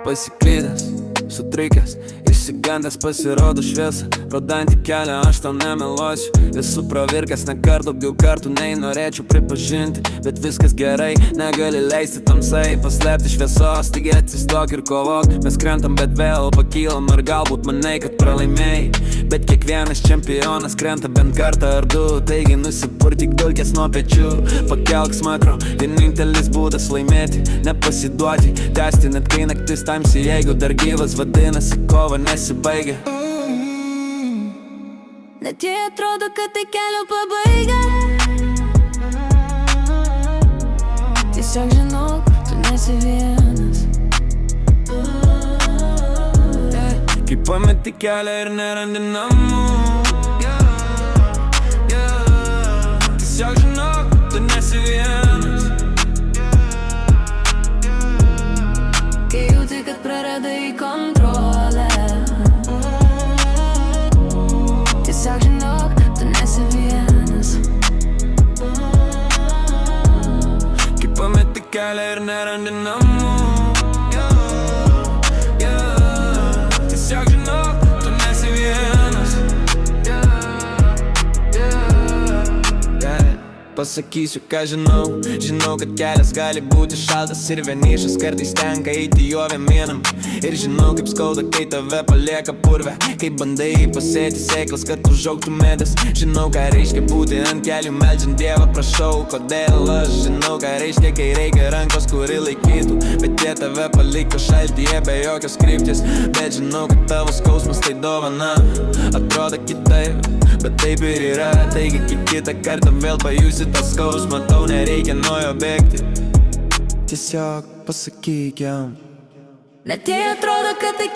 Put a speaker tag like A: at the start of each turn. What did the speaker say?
A: Pasiklydęs, sutrikęs, išsigandęs pasirodo šviesa. Rodantį kelią aš tau nemeluosiu. Esu pravirkęs ne kartą, daugiau kartų nei norėčiau pripažinti. Bet viskas gerai, negali leisti tamsai paslėpti šviesos. Taigi atsistok ir kovok. Mes krentam, bet vėl pakylam. Ir galbūt manai, kad pralaimėjai, bet kiekvienas čempionas krenta bent kartą ar du. Taigi nusipurtyk dulkes nuo pečių, pakelk smakro. Vienintelis būdas laimėti, nepasiduoti, tęsti net kai naktis tamsi. Jeigu dar gyvas, vadinasi kova nesibaigia.
B: Net jei atrodo, kad tai kelio pabaiga, tiesiog žinok, tu nesi vienas.
A: Kai pameti kelią ir nerandi namų, tiesiog žinok, tu nesi vienas.
B: Kai jauti, kad praradai kontrolę, tiesiog žinok, tu nesi vienas.
A: Kai pameti kelią ir nerandi namų, tiesiog žinok, tu nesi vienas. Pasakysiu, ką žinau. Žinau, kad kelias gali būti šaltas ir vienišas. Kartais tenka eiti jo vienam. Ir žinau, kaip skauda, kai tave palieka purve. Kai bandai pasėti sėklas, kad užaugtų medis. Žinau, ką reiškia būti ant kelių, meldžiant Dievą prašau. Kodėl aš žinau, ką reiškia, kai reikia rankos, kuri laikytų. Bet jie tave paliko šaltyje be jokios kryptis. Bet žinau, kad tavo skausmas tai dovana. Atrodo kitaip, bet taip ir yra. Taigi kitą kartą vėl pajusi tą skausmą. Tau nereikia nuo jo bėgti, tiesiog pasakyk jam.
B: Net jei atrodo, kad tai